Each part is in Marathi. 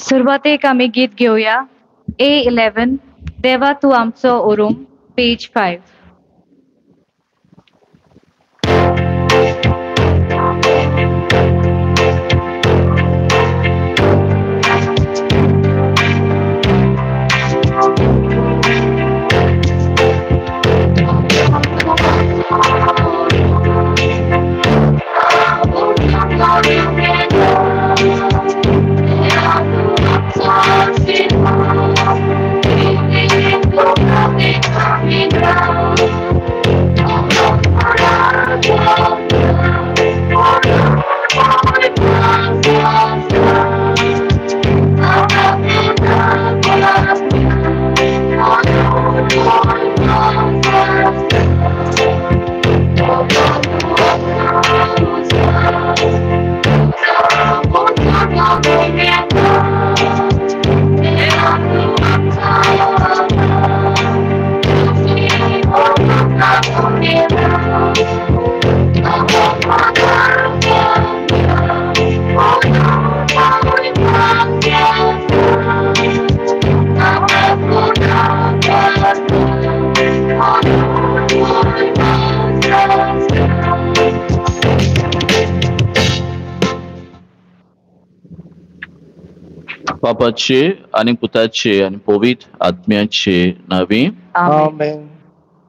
सुरुवातीक आमी गीत घेऊया A11 देवा तू आमचो उरूम पेज 5. Coming down. बापाचे आणि पुताचे आणि पवित्र आत्म्याचे नावे आमेन.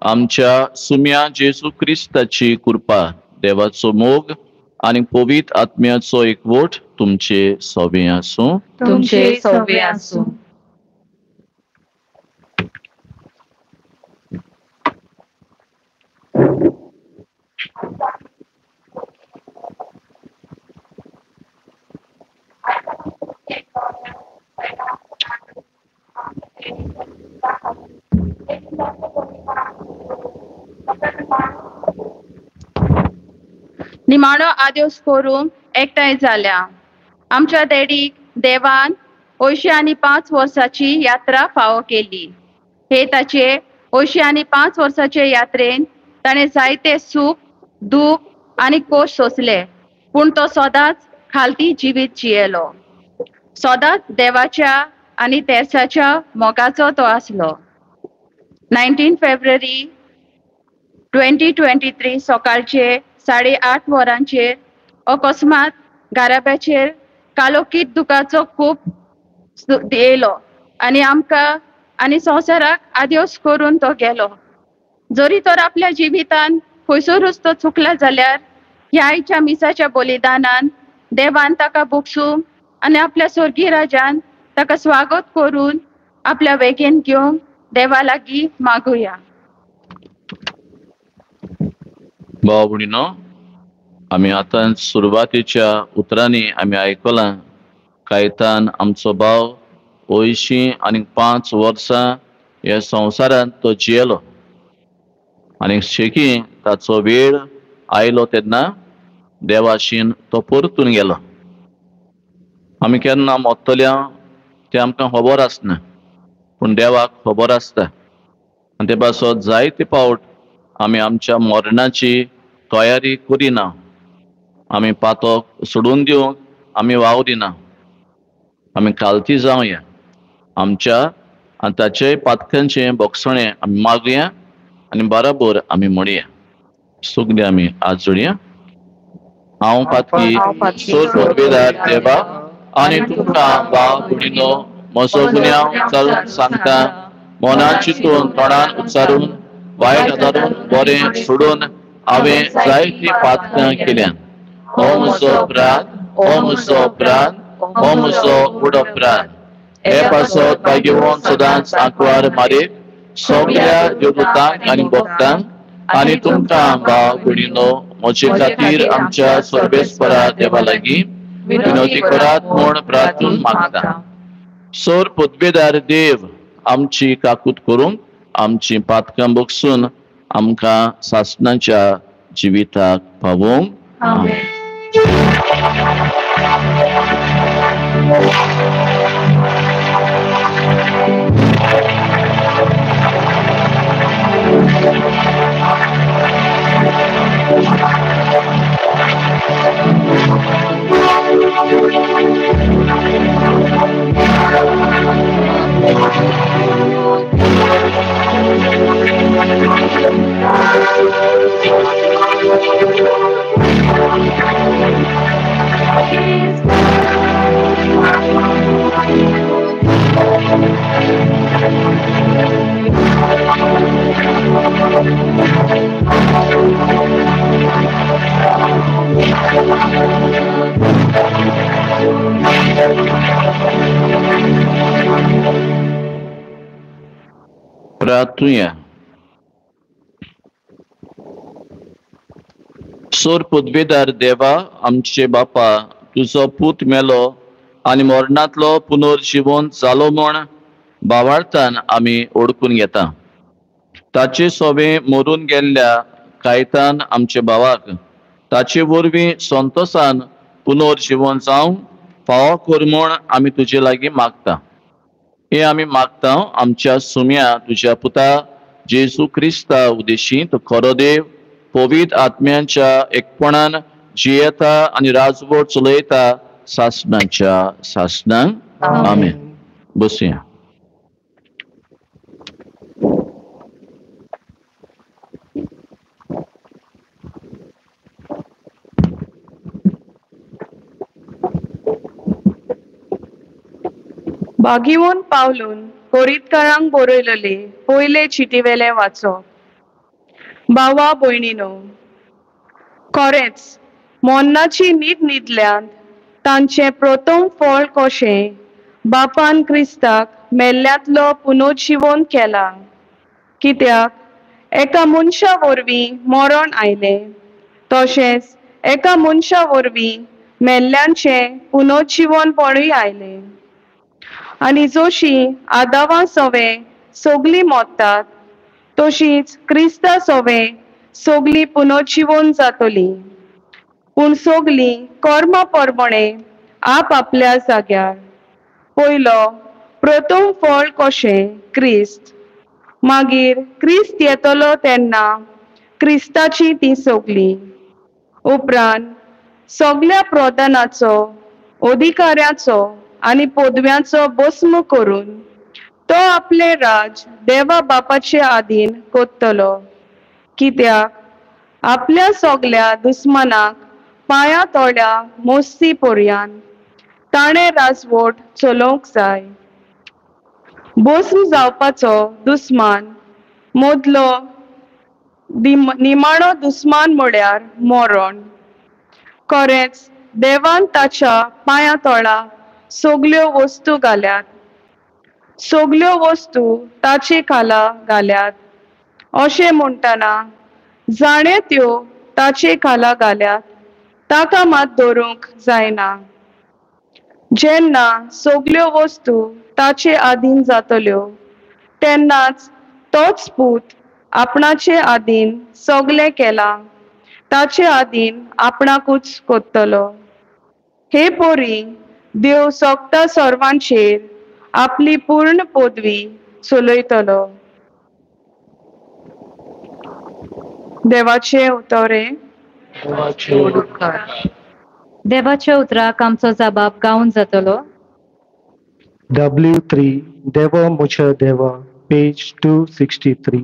आमच्या सुम्या जेसू ख्रिस्ताची कृपा, देवाचो मोग आणि पवित्र आत्म्याचो एकवट तुमचे सोबे आसूं. तुमचे सव्वे आसूं. निमाणो आदेश करून एकठांय जाल्या. आमच्या देडीक देवान 505 वर्साची यात्रा फावो केली. हे ताचे 505 वर्साचे यात्रेन ताणें जायते सूख, दूख आनी कोश सोंसले, पूण तो सदांच खालती जिवीत जियेलो. सदांच देवाच्या आनी तेर्साच्या मोगाचो तो आसलो. 19 फेब्रुवारी 2023 सकाळचे 8:30 वरांचेर अकस्मात घराब्याचेर कालोकीत दुखाचो खूप येयलो आनी आमकां आनी संवसाराक आदेश करून तो गेलो. जरी तर आपल्या जिवितान खंयसरूच तो चुकला जाल्यार ह्या आयच्या मिसाच्या बलिदानान देवान ताका बक्षूंक आनी आपल्या स्वर्गीय राजान ताका स्वागत करून आपल्या वेगेन घेवंक देवा लागीं मागुया. भाव भयणीनो, आमी आतां सुरवातीच्या उतरांनी आमी आयकलां कायतान आमचो भाव 505 वर्सां ह्या संवसारांत तो जियेलो आनी शेकी ताचो वेळ आयलो तेन्ना देवाशीन तो परतून गेलो. आमी केन्ना मोत्तल्या तें आमकां खबर आसना, पूण देवाक खबर आसता. आनी ते पासत जायते पावट आमी आमच्या मरणाची तयारी करिना. आमी पातक सोडून दिवंक आमी वावरिना. आमी खालती जावया. आमच्या आनी ताचे पातकांचे बोगसणें आमी मागुया आनी बराबर आमी म्हणया. सगळीं आमी हात जोडया. हांव पातकी सोर परबेदार देवा आनी तुमकां भाव भयणीनो म्हजो गुन्यांव चलून सांगता, मनान चिंतून तोंडान उच्चारून वायट आदारून बरें सोडून हांवें जायतीं पातकां केल्यां. हो म्हजो अपराध, हो म्हजो अपराध, हो म्हजो व्हड अपराध. हे पासत भाग्यवान सदांच आंकवार मारीक सगळ्या देवदूतांक आनी भक्तांक आनी तुमकां भाव भयणीनो म्हजे खातीर आमच्या सर्वेस्परा देवा लागीं विनोदी करात म्हूण प्रार्थून मागता. सोर पोतबेदार देव आमची काकूट करूंक आमची पातकां बगसून आमकां सासणाच्या जिविताक पावोवंक. प्रार्थूया. सोर पुतबेदार देवा आमचे बापा, तुजो पूत मेलो आनी मरणांतलो पुनर्जीवन जालो म्हूण भावार्थान आमी ओळखून घेता. ताचे सोबे मरून गेल्ल्या कायतान आमच्या भावाक ताचे वरवीं संतोषान पुनर्जीवन जावंक फावो कर म्हूण आमी तुजे लागीं मागता. हे आमी मागता आमच्या सुम्या तुज्या पुता जेजू क्रिस्ता उद्देशीं तो खरो देव पवित्र आत्म्यांच्या एकपणान जियेता आनी राजवट चलयता सासणाच्या सासणांक. आमेन. बसया. बागिवून पावलून कोरीतकारांक बरयलेले पयले चिटीवेले वाचप। भावा भयणीनो, खरेंच मोन्नाची न्हीद न्हिदल्यांत तांचे प्रथम फळ कशें बापान क्रिस्ताक मेल्ल्यांतलो पुनर्जीवन केला, कित्याक एका मनशा वरवीं मरण आयलें, तशेंच एका मनशा वरवीं मेल्ल्यांचें पुनर्जीवनपणूय आयलें। आनी जशी आदामा सवें सगळीं मोडटात, तशींच क्रिस्ता सवें सगळीं पुनर्जीवन जातलीं, पूण सगळीं कर्मा प्रमाणे आपआपल्या जाग्यार। पयलो प्रथम फळ कशें क्रिस्त, मागीर क्रिस्त येतलो तेन्ना क्रिस्ताची ती सगळीं, उपरांत सगळ्या प्रधानाचो, अधिकाऱ्याचो आनी पदव्यांचो भस्म करून तो आपले राज देवा बापाचे आदीन कोत्तलो, कित्याक आपल्या सगळ्या दुस्मानाक पांया तळ्या मोस्ती पर्यान ताणें राजवट चलोवंक जाय। भस्म जावपाचो दुस्मान मदलो निमाणो दुस्मान म्हळ्यार मरण। खरेंच देवान ताच्या पांया तळा सगळ्यो वस्तू घाल्यात, सगळ्यो वस्तू ताचे खाला घाल्यात अशें म्हणटना जाणे त्यो ताचे खाला घाल्यात ताका मात धरूंक जायना। जेन्ना सगळ्यो वस्तू ताचे आधीन जातल्यो तेन्नाच तोच पूत आपणाचे आधीन सगळें केलां ताचे आधीन आपणाकूच कोत्तलो। हे पोरी देव सगता सर्वांचेर आपली पूर्ण पदवी चलयतलो। देवाचे उतरे। देवाच्या उतराक आमचो जबाब गावन जातलो। W3 देवा मुझा देवा, पेज 263।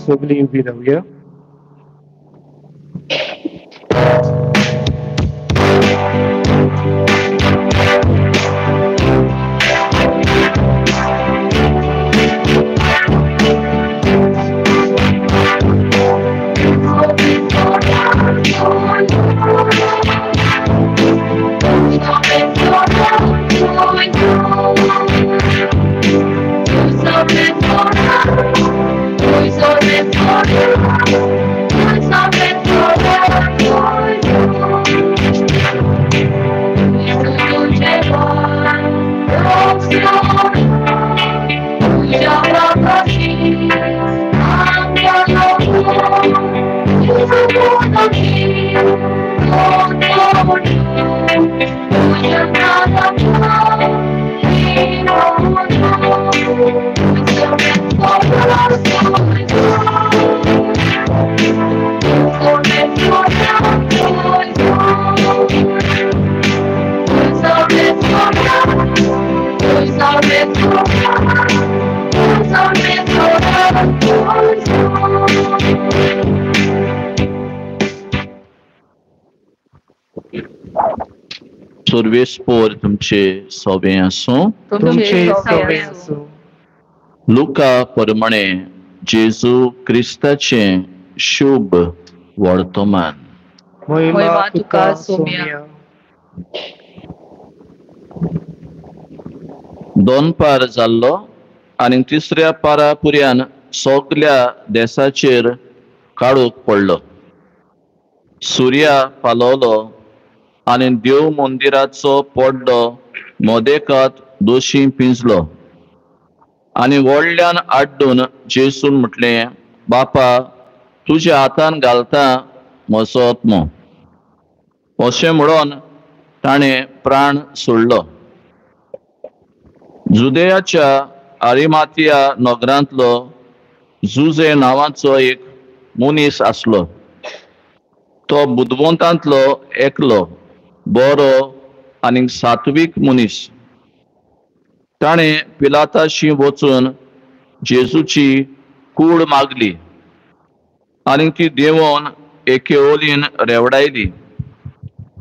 सगळीं उबी रावया। सुरवेस्पोर तुमचे सोबे आसूं. तुमचे सवे असो. लुका प्रमाणे जेजू क्रिस्ताचे शुभ वर्तमान. महिमा तुका सोम्या. दोन पार जाल्लो आनी तिसऱ्या पारा पुर्यान सगल्या देशाचेर काळोख पडलो. सूर्या पालवलो आनी देव मंदिराचो पड्डो मोदेकात दोशी पिंजलो. आनी व्हडल्यान आड्डून जेसून म्हटलें, बापा, तुज्या हातान घालता म्हजो आत्मो. अशें म्हणून ताणें प्राण सोडलो. जुदेयाच्या आरिमातिया नगरांतलो जुजे नांवाचो एक मनीस आसलो. तो बुदवंतांतलो एकलो बरो आनी सात्वीक मनीस. ताणें पिलाताशी वचून जेजूची कूड मागली आनी ती देंवन एके ओलीन रेवडायली.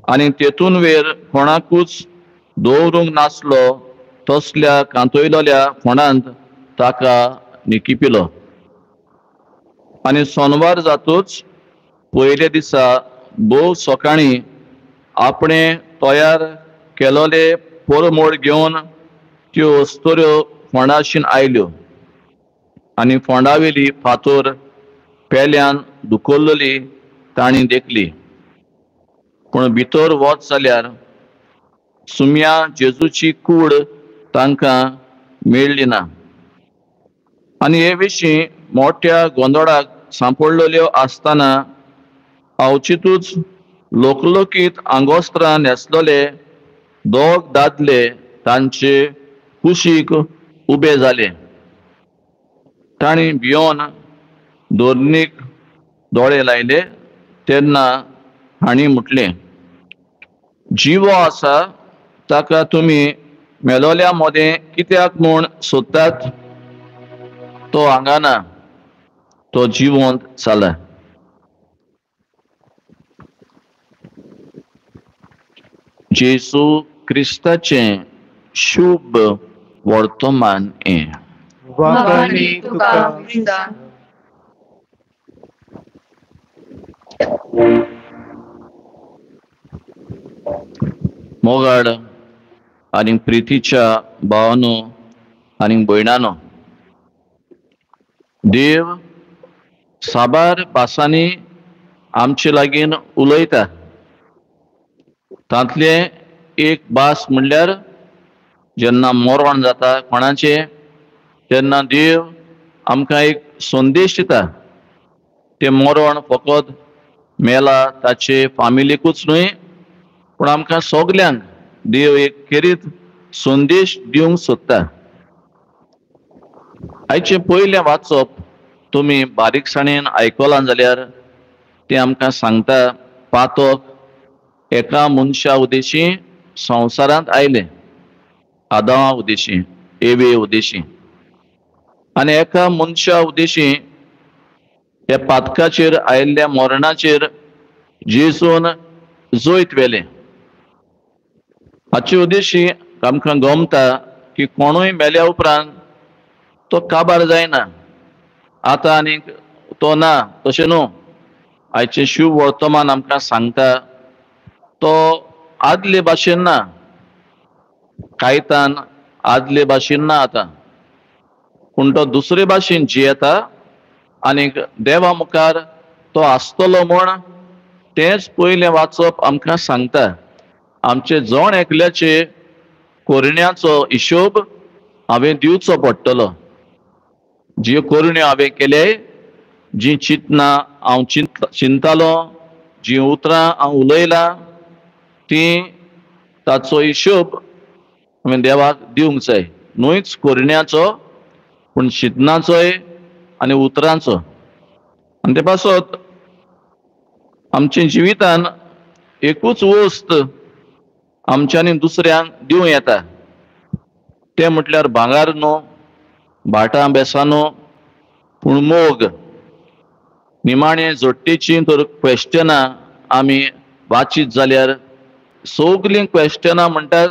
आनी तेतून वेर कोणाकूच दवरूंक नासलो तसल्या कांतयलोल्या फोंडांत ताका निकिपिलो. आनी सोनवार जातूच पयले दिसा भोव सकाळीं आपणे तयार केलोले परमोड घेवन त्यो अस्तोऱ्यो फोंडाशीन आयल्यो. आनी फोंडावेली फातर पेल्यान दुखोल्लली तांणी देखली. पूण भितर वच जाल्यार सुम्या जेजूची कूड तांकां मेळ्ळी ना. आनी हे विशीं मोठ्या गोंदळाक सांपडलेल्यो आसतना अवचितूच लोकलोकीत आंगोस्त्रां न्हेसलोले दोग दादले तांचे कुशीक उबे जाले. तांणी भियोन दोरनीक दोळे लायले तेन्ना हांणी म्हटलें, जिवो आसा ताका तुमी मेलोल्या मोदें कित्याक म्हूण सोदतात? तो हांगा ना, तो जिवंत जाला. जेजू क्रिस्ताचें शुभ वर्तमान हें. वाखाणी तुका क्रिस्ता. मोगाड आनी प्रितीच्या भावानो आनी भयणानो, देव साबार भासांनी आमचे लागीं उलयता. तांतले एक भास म्हणल्यार जेन्ना मरण जाता कोणाचे तेन्ना देव आमकां एक संदेश दिता. तें मरण फकत मेला ताचे फामिलीकूच न्हय पूण आमकां सगल्यांक देव एक खेरीत संदेश दिवंक सोदता. आयचें पयलें वाचप तुमी बारीकसाणेन आयकलां जाल्यार तें आमकां सांगता पातक एका मनशा उदेशी संवसारांत आयलें, आदामा उदेशी, एवे उदेशी. आनी एका मनशा उदेशी ह्या पातकाचेर आयिल्ल्या मरणाचेर जेजून जोयत व्हेलें. हाचे उदेशी आमकां गमता की कोणूय मेल्या उपरांत तो काबार जायना. आतां आनीक तो ना तशें न्हू. आयचें शुभ वर्तमान आमकां सांगता तो आदले भाशेन ना, कायतान आदले भाशेन ना आतां, पूण तो दुसरे भाशेन जियेता आनीक देवा मुखार तो आसतलो म्हूण तेंच पयलें वाचप आमकां सांगता. आमचे जण एकल्याचे कोरण्याचो हिशोब हांवें दिवचो पडटलो. ज्यो कोरण्यो हांवें केले, जी चिंतना हांव चिंतालो, जी उतरां हांव उलयलां ती ताचो हिशोब आमी देवाक दिवंक जाय. न्हूच कोरण्याचो पूण शिदनाचोय आनी उतरांचो. आनी ते पासत आमच्या जिवितान एकूच वस्त आमच्यांनी दुसऱ्यांक दिवं येता, ते म्हटल्यार भांगार न्हू, भाटां बेसां न्हू, पूण मोग. निमाणे जोडटेचीं तर क्वेश्चनां आमी वाचीत जाल्यार सगलीं क्वेश्चनां म्हणटात,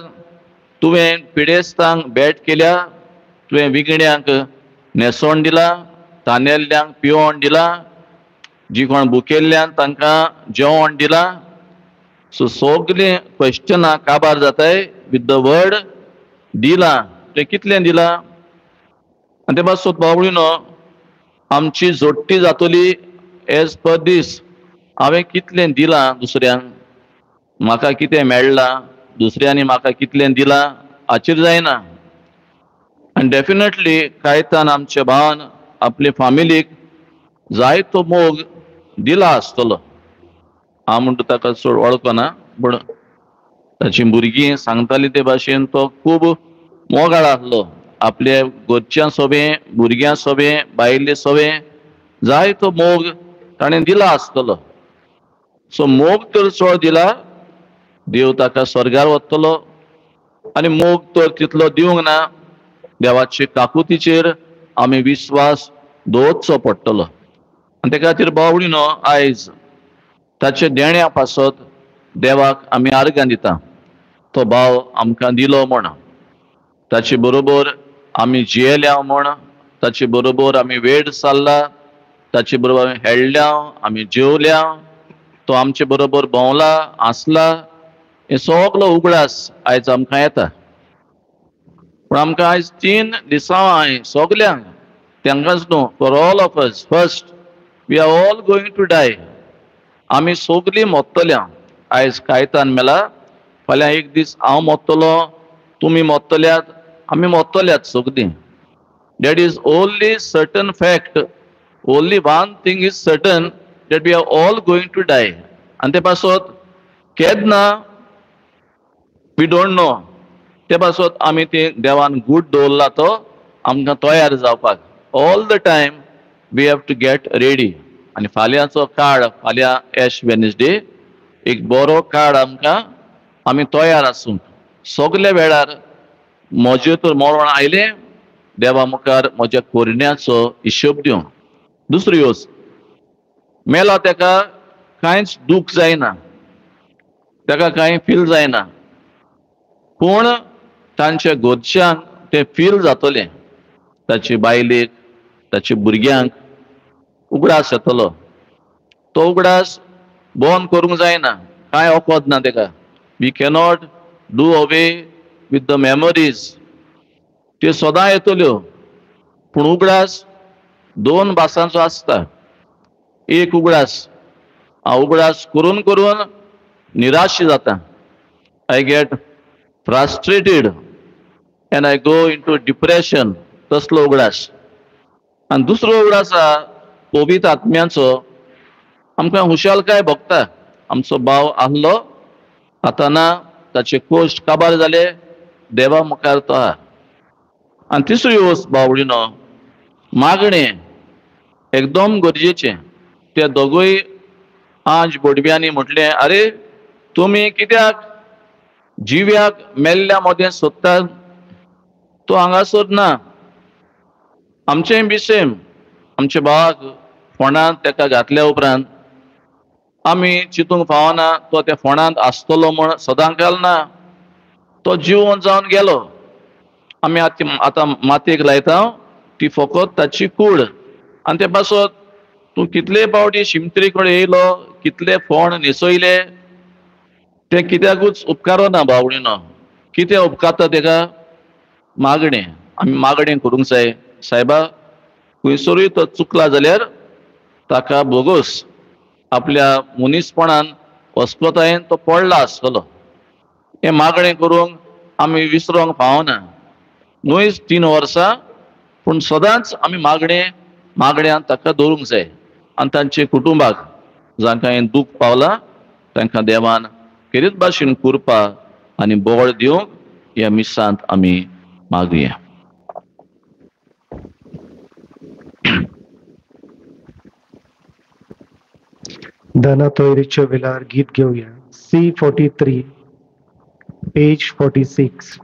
तुवें पिडेस्तांक भेट केल्या, तुवें विगड्यांक न्हेसोवन दिला, तानेल्ल्यांक पिवोवन दिला, जी कोण भुकेल्ल्यान तांकां जेवण दिलां. सो सगलीं क्वेश्चनां काबार जाताय विथ द वर्ड दिलां. तें कितलें दिलां? आनी ते पासत बावळीनो, आमची जोडटी जातली एज पर दीस. हांवें कितलें दिलां दुसऱ्यांक, म्हाका कितें मेळ्ळां, दुसऱ्यांनी म्हाका कितलें दिलां हाचेर जायना. आनी डेफिनेटली कांयतान आमच्या भावान आपले फामिलीक जायतो मोग दिला आसतलो. हांव म्हणटा ताका चड वळखना, पूण ताची भुरगीं सांगतालीं ते भाशेन तो खूब मोगाळ आसलो. आपल्या घरच्यां सोबें, भुरग्यां सोबें, बायले सोबें जायतो मोग ताणें दिला आसतलो. सो मोग तर चड दिला, देव ताका स्वर्गार व्हरतलो. आनी मोग तर तितलो दिवंक ना, देवाचे काकुतीचेर आमी विस्वास दवरचो पडटलो. आनी ते खातीर बावळीनो आयज ताचे देण्या पासत देवाक आमी आर्गां दिता. तो भाव आमकां दिलो म्हण, ताचे बरोबर आमी जियेल्या म्हण, ताचे बरोबर आमी वेळ सारला, ताचे बरोबर आमी हेळ्ळ्या, आमी जेवल्या, तो आमचे बरोबर भोंवला, हांसला. हे सगलो उगडास आयज आमकां येता. पूण आमकां आयज 3 दिसां सगल्यांक, तांकांच न्हू, for all of us, first we are all going to die. आमी सगलीं मोत्तल्या. आयज कायतान मेला, फाल्यां एक दीस हांव मोत्तलो, तुमी मोत्तल्यात, आमी मोत्तल्यात सगलीं. That is only certain fact. Only one thing is certain, that we are all going to die. And ते पासत केन्ना we don't know. ते पासत आमी ते देवान गूड दवरला तो आमकां तयार जावपाक. All the time we have to get ready. आनी फाल्यांचो काळ, फाल्यां एश वेनसडे, एक बरो काळ आमकां आमी तयार आसूंक. सगल्या वेळार म्हजें तर मरण आयलें, देवा मुखार म्हज्या कोरण्याचो हिशोब दिवंक. दुसरी वस्त, मेला तेका कांयच दूख जायना, तेका कांय फील जायना, पूण तांच्या घरच्यांक तें फील जातलें. ताचे बायलेक, ताच्या भुरग्यांक उगडास येतलो. तो उगडास बंद करूंक जायना, कांय ओकोद ना तेका. We cannot do away with the memories. त्यो सदां येतल्यो, पूण उगडास 2 भासांचो आसता. एक उगडास, हांव उगडास करून करून निराश जाता. I get frustrated end I go into depression. तसलो उगडास. आनी दुसरो उगडास आसा पवित्र आत्म्याचो. आमकां हुशालकाय भोगता. आमचो भाव आसलो, आतां ना, ताचे कोश्ट काबार जाले, देवा मुखार तो आहा. आनी तिसरी वस्त बावळीनो, मागणें एकदम गरजेचें. ते दोगूय आंज बोडब्यांनी म्हटलें, आरे तुमी कित्याक जिव्याक मेल्ल्या मदें सोदतात, तो हांगासर ना. आमचेय बी सेम. आमच्या भावाक फोंडांत तेका घातल्या उपरांत आमी चिंतूंक फावना तो त्या फोंडांत आसतलो म्हण सदांकाल ना. तो जिवोन जावन गेलो. आमी आतां मातयेक लायता ती फकत ताची कूड. आनी ते पासत तूं कितले पावटी शिमतरी कडेन येयलो, कितले फोंड न्हेसयले, ते कित्याकूच उपकारो ना बावळीनो. कितें उपकारता तेका? मागणें. आमी मागणें करूंक जाय, सायबा खंयसरूय तो चुकला जाल्यार ताका बोगोस आपल्या मनीसपणान वस्पतायेन तो पडला आसतलो. हें मागणें करूंक आमी विसरोंक फावना. न्हूच 3 वर्सां, पूण सदांच आमी मागण्यांत ताका दवरूंक जाय. आनी तांचे कुटुंबाक जांकां हें दूख पावलां तांकां देवान खेरीत भाशेन कृपा आनी बोळ दिवंक ह्या मिसांत आमी मागुया. दना तोयरीच्या वेळार गीत घेऊया. C43, page 46.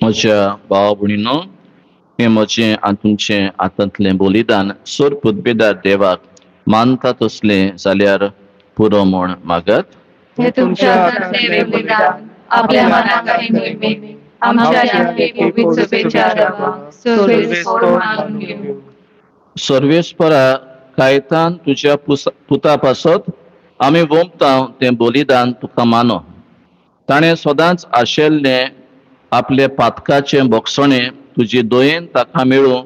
म्हज्या भाव भयणींनो, हें म्हजें आनी तुमचें आतांतलें बलिदान सोर्प उद्बेदार देवाक मानता तसलें जाल्यार पुरो म्हूण मागत. हे तुमच्या आतांतलें बलिदान आपल्या मनाक आनी नेमीक आमच्या जिणेक पवित्र बेचारावा सर्वेस्पर मानून घेवं. सर्वेस्परा कायतान तुज्या पुता पासत आमी वोंपता तें बलिदान तुका मानो. ताणें सदांच आशेल्लें आपले पातकाचें बोगसणें तुजी दोयेन ताका मेळूं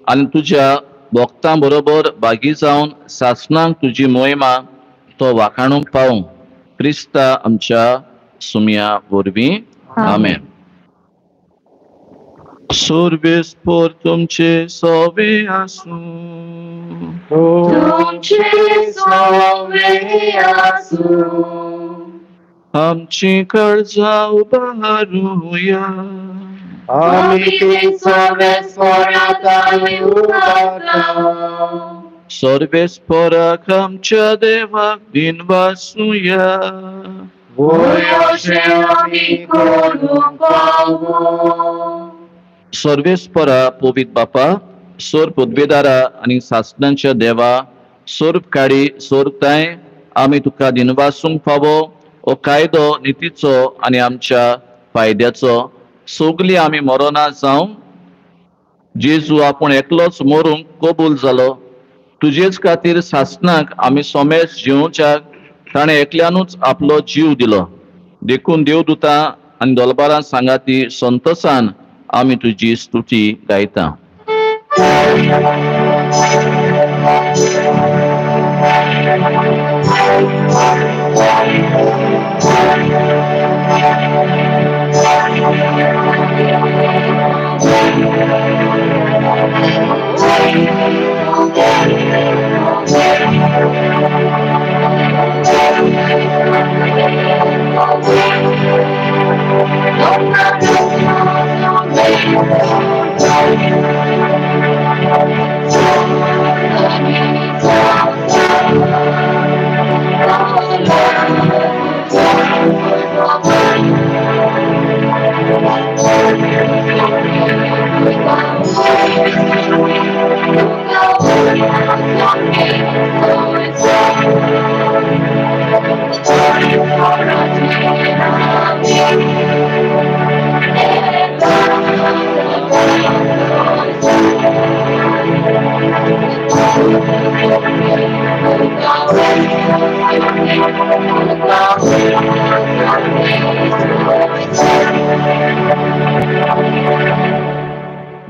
आनी तुज्या भोगतां बरोबर भागी जावन सासणांक तुजी मोहिमा तो वाखाणूंक पावूं. क्रिस्ता आमच्या सुमया वरवीं. आमेन. सर्वेस्पर तुमचे सवे आसूं. तुमचे सवे आसूं. आमची काळजां उबारूया. आमी ते सर्वेस्पराक उबारता. सर्वेस्पराक आमच्या देवाक दिनवासूया. अशें आमी करूंक पावूं. सर्वेस्परा पवित्र बापा, सोर्प उद्बेदारा आनी सासणांच्या देवा, सोर्प काडी सोर्ताय आमी तुका दिनवासूंक फावो हो कायदो नितीचो आनी आमच्या फायद्याचो. सगळीं आमी मरोना जावं. जेजू आपूण एकलोच मरूंक कबूल जालो. तुजेच खातीर सासणाक आमी सोमेस जिवोवच्याक ताणें एकल्यानूच आपलो जीव दिलो. देखून देवदूतां आनी दोलबारां सांगाती संतोशान आमी तुजी स्तुती गायता.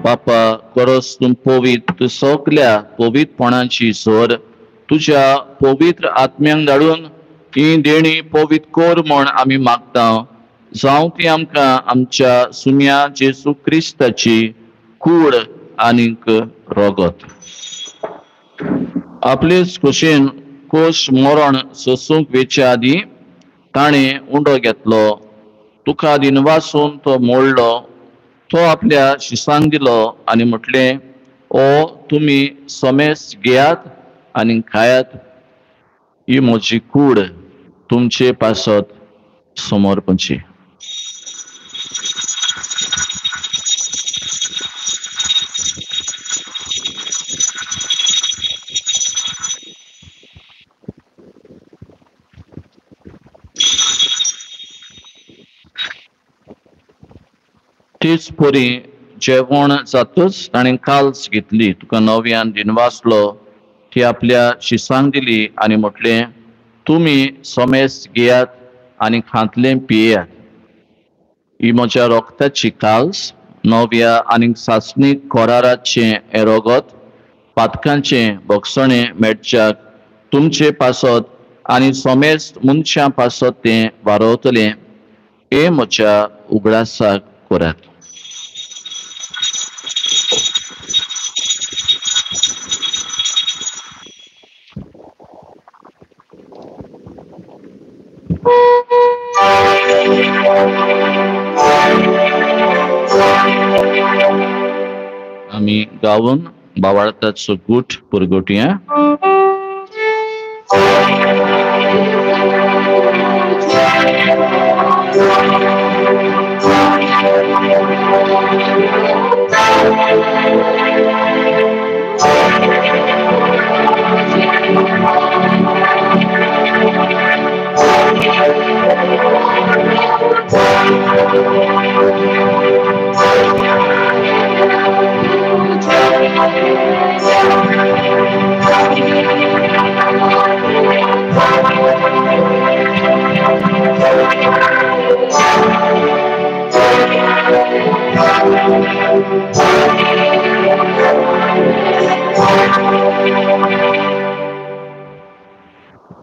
बापा खरोच तूं पवित्र, तूं सगल्या पवित्रपणाची सोर तुझ्या पवित्र आत्म्यांक धाडून ही देणी पवित्र कोर म्हण आमी मागता, जावं ती आमकां आमच्या सुम्या जेजू क्रिस्ताची कूड आनीक रोगत. आपलेच खोशेन कोश मरण सोसूंक वेचे आदी ताणें उंडो घेतलो, तुका दिनवासून तो मोडलो, तो आपल्या शिसांक दिलो आनी म्हटलें, ओ तुमी सोमेस घेयात आनी खायात, ही म्हजी कूड तुमचे पासत समर्पणची. तीच परी जेवण जातच ताणें काल्स घेतली, तुका नव्यान दिनवासलो, ती आपल्या शिसांक दिली आनी म्हटलें, तुमी सोमेस घेयात आनी खातलें पियेयात, ही म्हज्या रोगताची काल्स, नव्या आनी सासणीक कोराराचें हें रोगत, पातकांचें भोगसणें मेळच्याक तुमचे पासत आनी सोमेस मनशां पासत तें वारोवतलें, हे म्हज्या उगडासाक करात. आमी गावून बावाळताचो गूट पुरगुटया.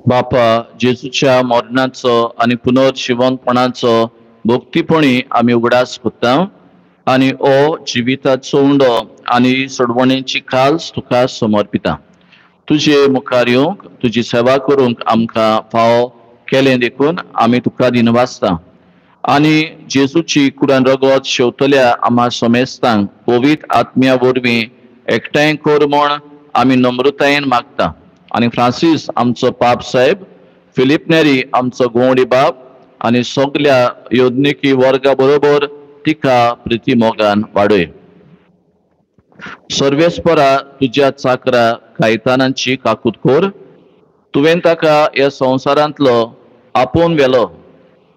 बापा जेजूच्या मरणाचो आनी पुनर्जिवंतपणाचो भोगतीपणी आमी उगडास कोत्ता आनी ओ जिविताचो उंडो आनी सोडवणेची काल्स तुका समर्पिता. तुजे मुखार येवंक, तुजी सेवा करूंक आमकां फाव केलें देखून आमी तुका दिनवासता आनी जेजूची कुडान रगत शेवतल्या आम्हा सोमेस्तांक पवित्र आत्म्या वरवीं एकठांय कर म्हण आमी नम्रतायेन मागता. आनी फ्रांसीस आमचो पाप साहेब, फिलिप नेरी आमचो गोवडी बाब आनी सगल्या योजनिकी वर्गा बरोबर तिका प्रिती मोगान वाडय. सर्वेस्परा तुज्या चाकरा कायतानांची काकूत कोर. तुवें ताका ह्या संवसारांतलो आपोवन व्हेलो,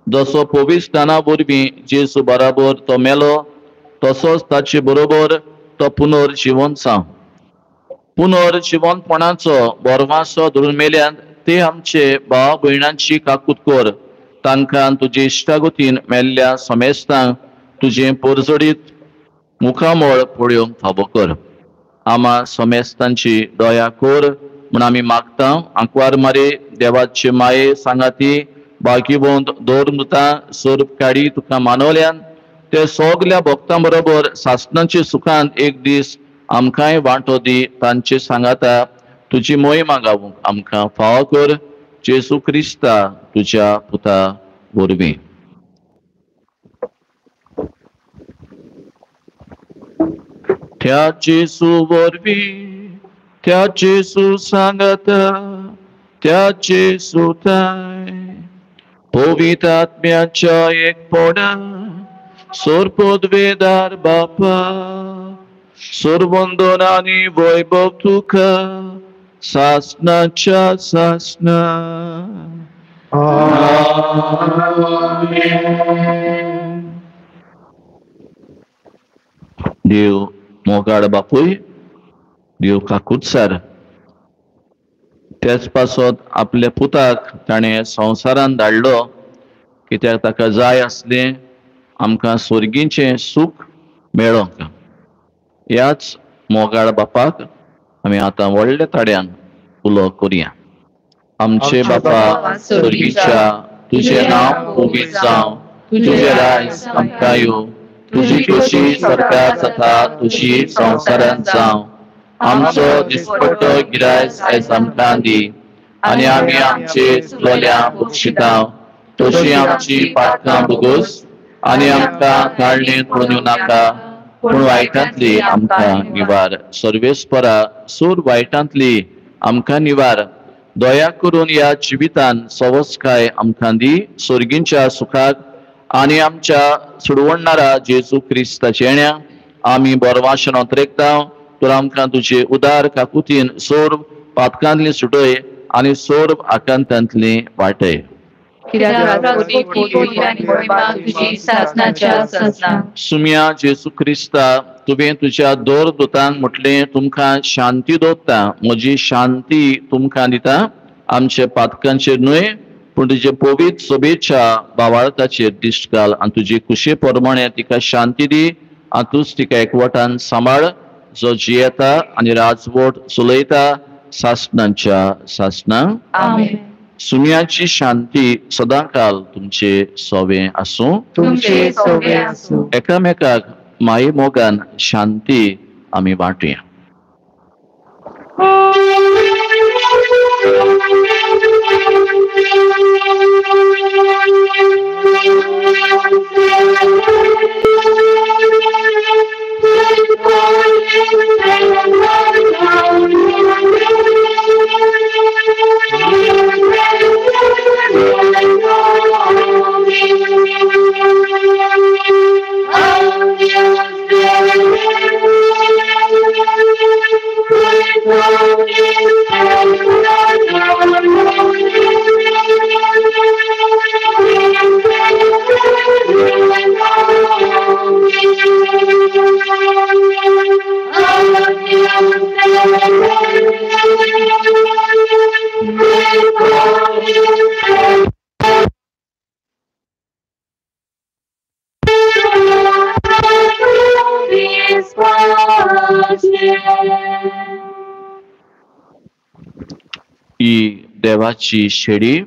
जसो पवित्रस्थाना वरवीं जेजू बराबर तो मेलो, तसोच ताचे बरोबर तो पुनर्जिवंत जावं. पुनर्जिवंतपणाचो बोरवासो धरून मेल्यान ते आमचे भाव भयणांची काकूत कर. तांकां तुजे इश्टागतीन मेल्ल्या सोमेस्तांक तुजें परजडीत मुखामळ पळोवंक फावो कर. आम्हा सोमेस्तांची दया कर म्हण आमी मागता. आंकवार मारे देवाचे माये सांगाती बाकीवंत दौरमृतां सोर्प काडी तुका मानवल्यान ते सगल्या भक्तां बरोबर सासणाचे सुखांत एक दीस आमकांय वांटो दी. तांचे सांगाता तुजी मोहिमा गावूंक आमकां फावो कर. जेजू क्रिस्ता तुज्या पुता वरवीं. त्या जेजू वरवीं, त्या जेजू सांगाता, त्या जेजू ताय पवित्र आत्म्याच्या एकपडा सोरपोदवेदार बापा सोरवंदन आनी वैभव तुका सासणाच्या सासणा. देव मोगाड बापूय, देव काकूतसार, त्याच पासत आपल्या पुताक ताणें संवसारान धाडलो कित्याक ताका जाय आसलें आमकां स्वर्गीचें सूख मेळोंक. ह्याच मोगाळ बापाक आमी आतां व्हडल्या ताड्यान उलो करुया. आमचे बापा स्वर्गीच्या, तुझे नाव पवित्र जावं, तुझे राज आमकां येवं, तुझी खुशी स्वर्गात जाता तुझी संवसारांत जावं. आमचो दिसपट्टो गिरायस आयज आमकां दी, आनी आमी आमचे चुकलोल्यांक बक्षितांव, तशी आमची पातकां बगूस, आनी आमकां काळणेंत पडूं नाका, पूण वायटांतली आमकां निवार. सर्वेस्परा सूर वायटांतली आमकां निवार. दया करून ह्या जिवितान सवस्काय आमकां दी, सर्गींच्या सुखाक आनी आमच्या सोडवणारा जेजू क्रिस्ताचे येण्या आमी बरवाशेन अंतरेकता. तर आमकां तुजे उदार काकुतीन सोर पातकांतली सुटय आनी सोर आकांतांतली वाटय. सुम्या जेजू क्रिस्ता, तुवें तुज्या दोर दोतांक म्हटलें तुमकां शांती दवरता, म्हजी शांती तुमकां दिता. आमचे पातकांचेर न्हय पूण तुजे पवित्र सोबेच्या बावाळताचेर दिश्ट घाल आनी तुजी कुशे प्रमाणे तिका शांती दी आनी तूंच तिका एकवटान सांबाळ, जो जियेता आनी राजवट चलयता सासणांच्या सासणां. सुम्याची शांती सदांकाल तुमचे सोवे आसूं. एकामेकाक माये मोगान शांती आमी वांटुया. ही देवाची शेडी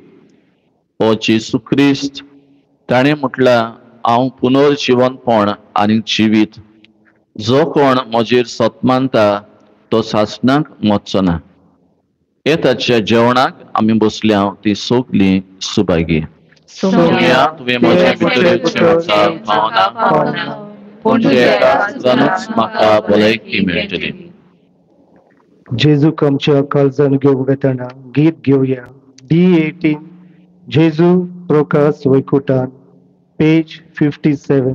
हो जेजू क्रिस्त ताणें म्हटला, हांव पुनर्जीवनपण आनी जिवीत. जो कोण म्हजेर सतमानता तो सासणाक वचचो ना. हे ताच्या जेवणाक आमी बसल्या ती सगलीं सुभागी. सुम्या, तुवें म्हजे भितरच्या भावना पूण जेवणाच म्हाका भलायकी मेळटली. जेजू आमच्या काळजान घेवंक वेताना गीत घेवया. D18 जेजू प्रकाश वैकुंठान, पेज 57.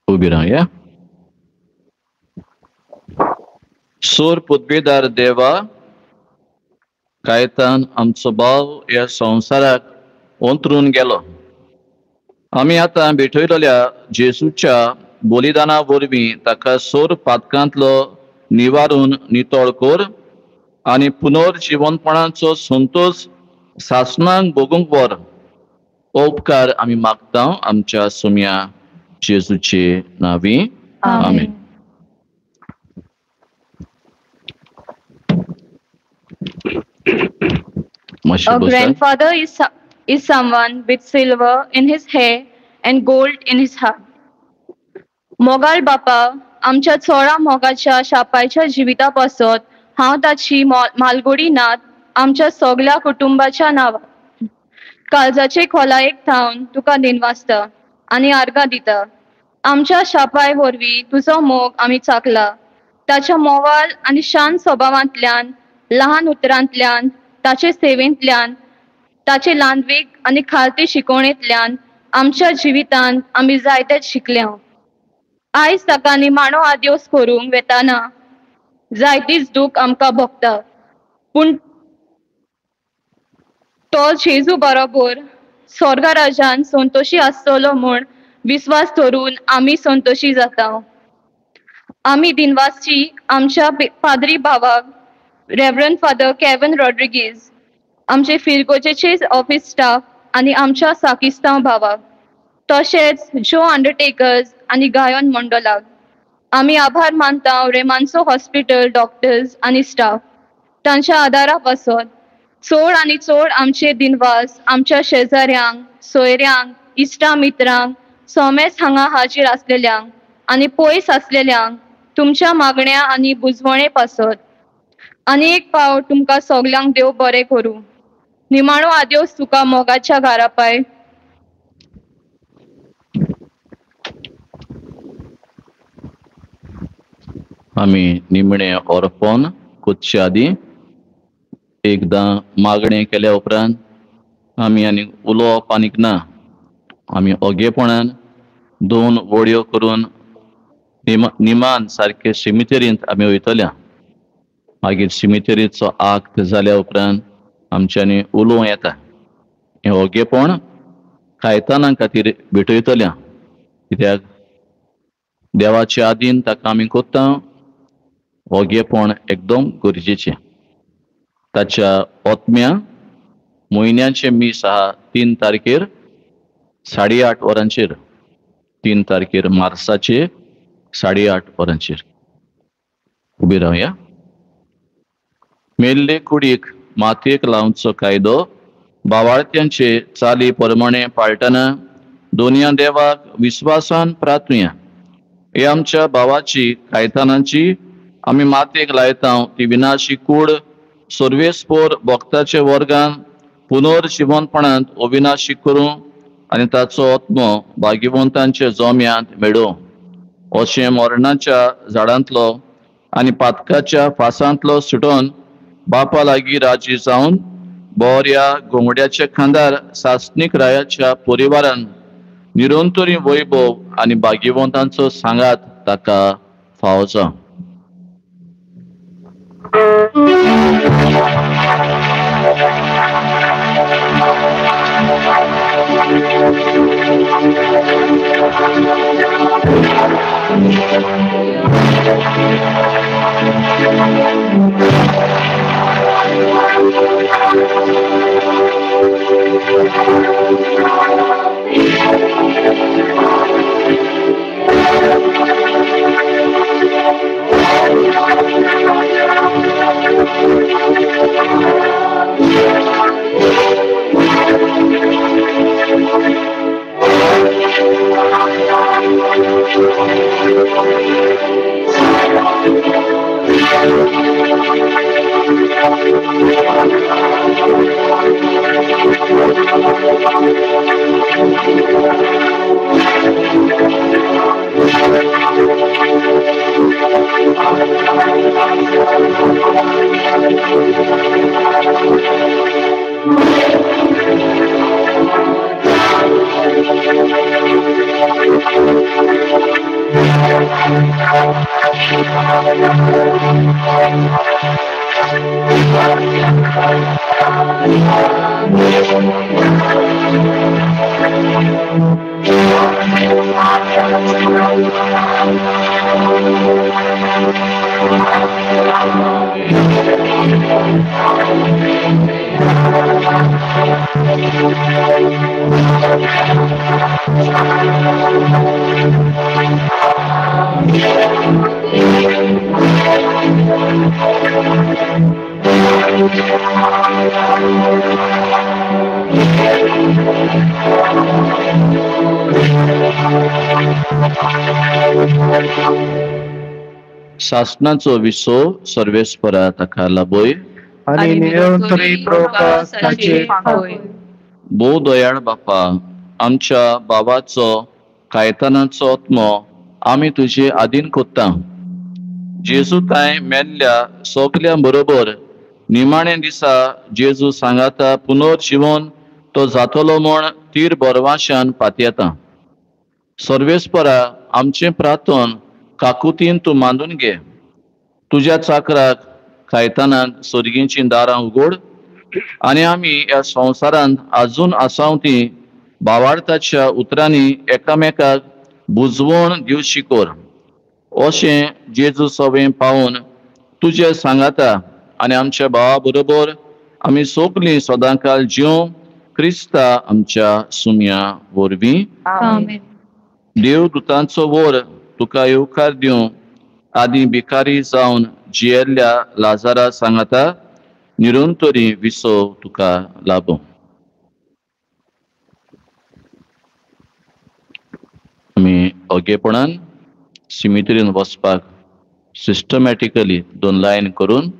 उबी रावया. सोर पुतबेदार देवा, कायतान आमचो भाव ह्या संवसाराक अंतरून गेलो. आमी आतां भेटयलेल्या जेजूच्या बलिदाना वरवीं ताका सोर पातकांतलो निवारून नितळ कर आनी पुनर्जीवनपणाचो संतोश सासणांक भोगूंक व्हर. हो उपकार आमी मागता आमच्या सुम्या जेजूचे नांवी. आमेन. A grandfather is someone with silver in his hair and gold in his heart. मोगाल बापा, आमच्या चोळा मोगाच्या शापायच्या जिविता पासत हांव ताची मालगुडी नात आमच्या सगळ्या कुटुंबाच्या नांवान काळजाचे खोलायेक थावन तुका दिनवासता आनी आर्गां दिता। आमच्या शापाय वरवीं तुजो मोग आमी चाकला। ताच्या मोवाल आनी शांत स्वभावांतल्यान, लहान उतरांतल्यान, ताचे सेवेंतल्यान, ताचे ल्हानवीक आनी खालती शिकवणेंतल्यान आमच्या जिवितांत आमी जायतेच शिकल्या। आयज ताका निमाणो आदेस करूंक वेताना जायतीच दूख आमकां भोगता, पूण तो जेजू बरोबर स्वर्गा राजान संतोशी आसतलो म्हूण विश्वास धरून आमी संतोशी जाता। आमी दिनवासची आमच्या पाद्री भावाक रेव्हरंड फादर केविन रॉड्रिगीज, आमचे फिरगोजेचे ऑफिस स्टाफ आनी आमच्या साकिस्तांव भावाक, तशेंच जो अंडरटेकर्स आनी गायन मंडलाक आमी आभार मानता। रेमांचो हॉस्पिटल डॉक्टर्स आनी स्टाफ तांच्या आदारा पासत चड आनी चड आमचे दिनवास आमच्या शेजाऱ्यांक, सोयऱ्यांक, इश्टा मित्रांक, सोमेस हांगा हाजीर आसलेल्यांक आनी पयस आसलेल्यांक तुमच्या मागण्या आनी बुजवणे पासत आनी एक पावट तुमकां सगल्यांक देव बरें करूं। निमाणो आदेस तुका मोगाच्या घरा पाय। आमी निमणे ओरपोन कुदचे आदी एकदां मागणें केल्या उपरांत आमी आनी उलोवप आनीक ना। आमी ओगेपणान 2 वडयो करून निमान सारके सिमितेरींत आमी वयतल्या। मागीर सिमितेरीचो आक्त जाल्या उपरांत आमच्यांनी उलोवं येता। हें ओगेपण कायतानां खातीर भेटयतल्या, कित्याक देवाच्या आदीन ताका आमी कोत्ता ओगेपण एकदम गरजेचें। ताच्या ओतम्या म्हयन्याचे मीस आहा 3 तारखेर 8:30 वरांचेर, 3 तारखेर मार्चाचे 8:30 वरांचेर। उबी रावया। मेल्ले कुडीक मातयेक लावचो कायदो बावाळत्यांचे चाली प्रमाणे पाळटना दोनया देवाक विश्वासान प्रार्थुया। हे आमच्या भावाची कायतानांची आमी मातयेक लायता ती विनाशी कूड सर्वेस्पोर भक्ताचे वर्गान पुनर्जिवनपणांत अविनाशी करूं आनी ताचो आत्मो भाग्यवंतांचे जोम्यांत मेळोवं। अशें मरणाच्या झाडांतलो आनी पातकाच्या फासांतलो सुटोन बापा लागीं राजी जावन बोऱ्या घोंगड्याचे खांदार सासणीक रायाच्या परिवारान निरंतरी वैभव आनी भाग्यवंतांचो सांगात ताका फावो जावं। शासनाचो विसो सर्वेस्परा ताका लाबोय आणि निरंतरी प्रकाश ताचेर होय. भोव दयाळ बापा, आमच्या बाबाचो कायतानाचो आत्मो आमी तुजे आदीन कोत्ता. जेजू काय मेल्ल्या सोगल्या बरोबर निमाणे दिसा जेजू सांगाता पुनर्जीवन तो जातलो म्हण तीर बरवाशान पातयेता. सर्वेस्परा आमचे प्रार्थन काकुतीन तूं मांडून घे. तुज्या चाकराक कायतानान सर्गींची दारां उगड आनी आमी ह्या संवसारांत आजून आसाव ती भावार्थाच्या उतरांनी एकामेकाक बुजवण दिवची कोर. अशें जेजू सवें पावून तुजे सांगाता आनी आमच्या भावा बरोबर आमी सोगलीं सदांकाल जिवं क्रिस्ता आमच्या सुम्या वरवीं. आमेन. देव दुतांचो वर तुका येवकार दिवं. आदी भिकारी जावन जियेल्ल्या लाजारा सांगाता निरंतरी विसो तुका लाभो. आमी ओगेपणान सिमित्रीन वचपाक सिस्टमॅटिकली 2 लायन करून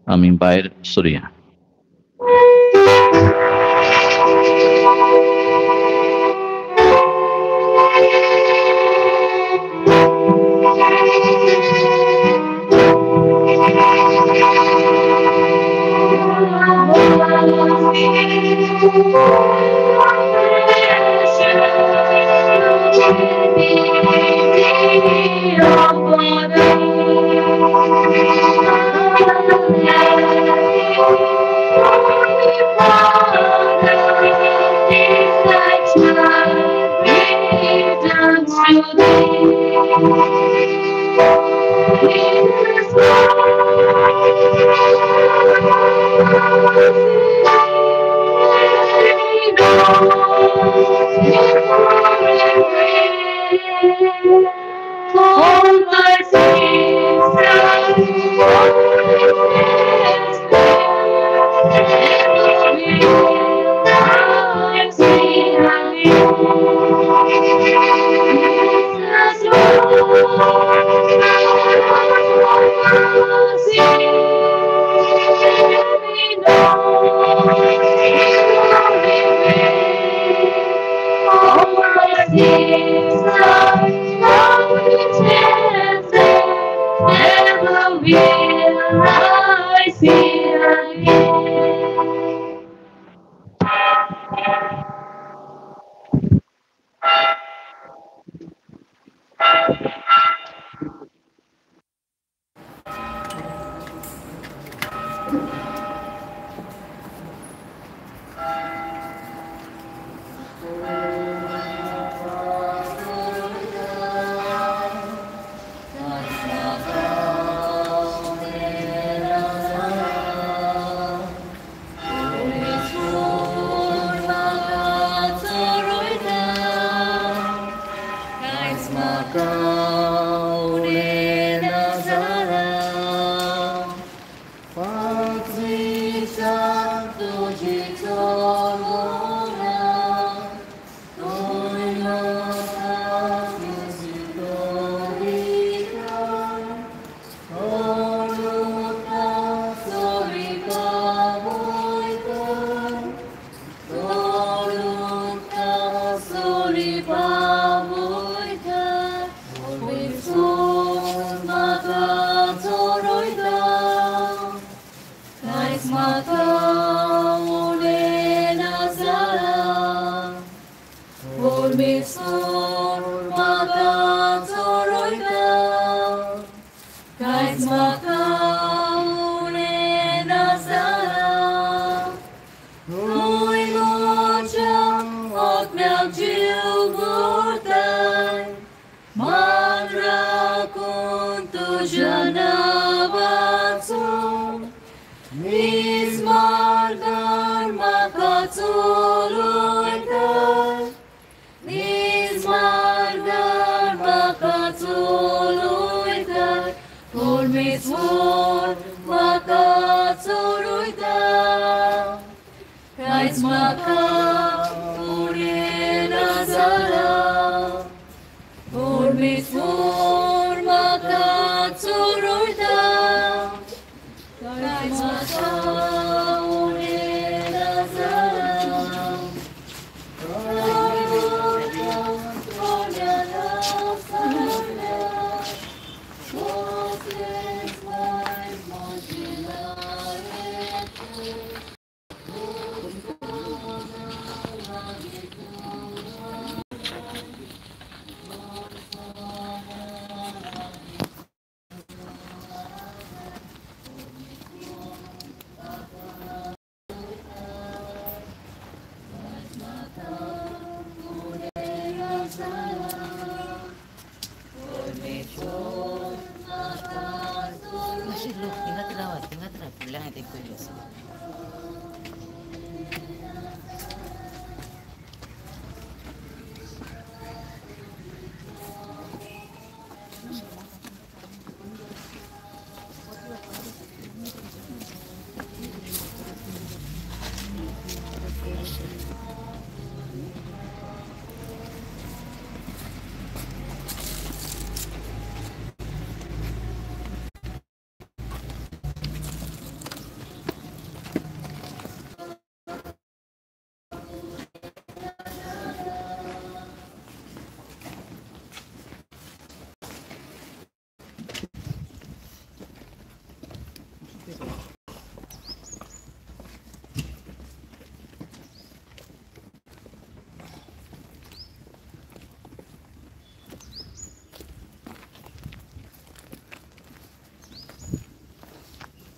आमी भायर सरुया.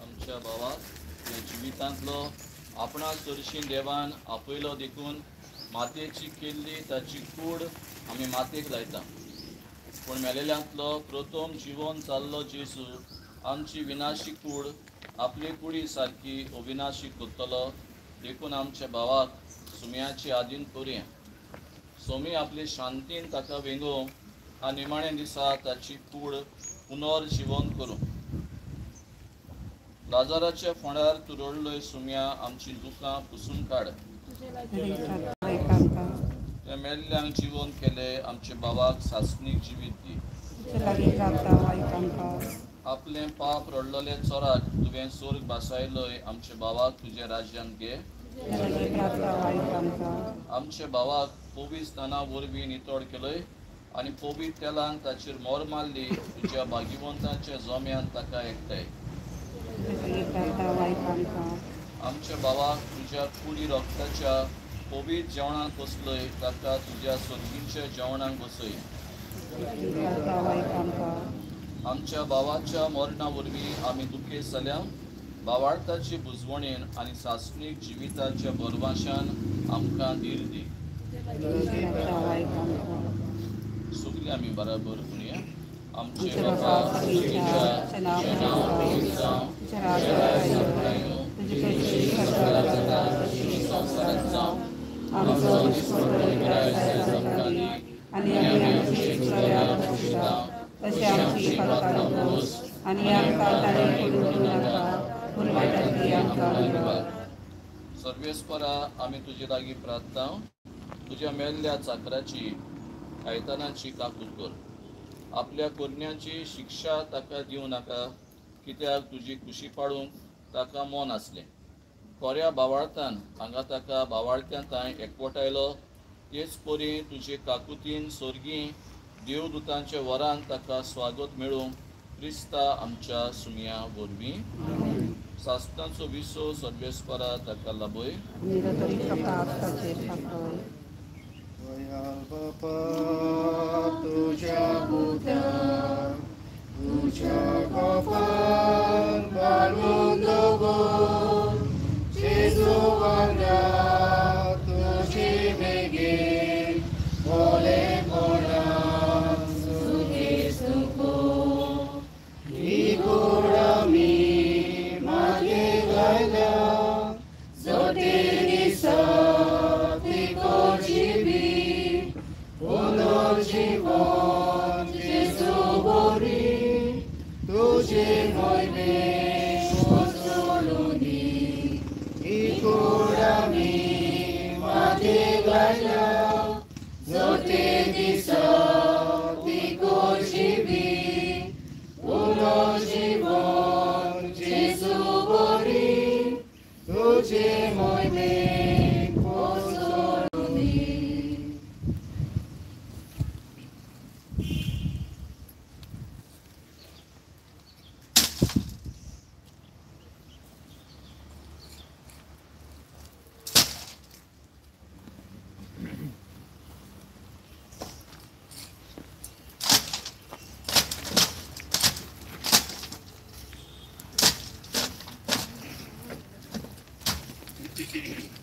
आमच्या भावाक ह्या जिवितांतलो आपणा चडशीं देवान आपयलो देखून मातयेची केल्ली ताची कूड आमी मातयेक लायता. पूण मेलेल्यांतलो प्रथम जिवन जाल्लो जेजू आमची विनाशी कूड आपली कुडी सारकी अविनाशी करतलो देखून आमच्या भावाक सुमयाची आदीन करुया. सोमी आपले शांतीन ताका वेंगो आनी निमाणे दिसा ताची कूड पुनर्जीवन करूं. लाजाराच्या फोंडार तूं रडलोय सुमया आमची दुखां पुसून काड. त्या मेल्ल्यांक जिवन केले आमचे भावाक सासणीक जिवीत दी. आपले पाप रडलेले चोराक तुवें स्वर्ग बासायलोय आमचे भावाक तुजे राज्यांत घे. आमचे भावाक पोवी स्नाना वरवीं नितळ केलय आनी पोवी तेलान ताचेर मोर मारली तुज्या भाग्यवंतांच्या जोम्यान ताका एकठांय. आमच्या भावाक तुज्या कुडी रक्ताच्या पवित्र जेवणाक बसलय ताका तुज्या सर्गीच्या जेवणाक बसय. आमच्या भावाच्या मरणा वरवीं आमी दुखेस्त जाल्या भावार्थाची बुजवणेन आनी सासणीक जिविताच्या बरवाशान आमकां धीर दी. सगळीं आमी बराबर म्हणया. आमचे बाबा तुजें नांव पवित्र जावं, तुजें राज येवं, तुजी इच्छा स्वर्गांत जाता तशी संवसारांत जावं. आमचो दिसपट्टो गिराय आयज आमकां दी आनी आमी आमची चुकल्यार बक्षिता तशी आमची पातकां दोस आनी आमकां ताणें पडूंक दिवनाका पूण वायटांतली आमकां निवार. सर्वेस्परा आमी तुजे लागीं प्रार्थना तुज्या मेल्ल्या चाकराची आयतानाची काकूट कर. आपल्या करण्यांची शिक्षा ताका दिवं नाका कित्याक तुजी खुशी पाडूंक ताका मोन आसलें. खोऱ्या भावार्थान हांगा ताका भावार्थ्यांताय एकवटायलो तेच परी तुजे काकुतीन सर्गी देवदूतांच्या वरान ताका स्वागत मेळूंक क्रिस्ता आमच्या सुमया वरवीं. सासणाचो विसो सर्वेस्परा ताका लाभय. तुझ्या बुद्या तुझ्या कोपान बांदून दवर जेजू वांगडा तुजी बेगीन मोलेपणान सुखी सुखो ही कूड आमी मागे घाल्या जोते दिसा ती कोजिबी पुनर्जीवन जेजू बरी तुजे मोयमे पोसोलुनी ही कूड आमी मागे घाल्या जोते दिसा ती कोजिबी पुनर्जीवन जेजू बरी तुजे मोयमे Thank you.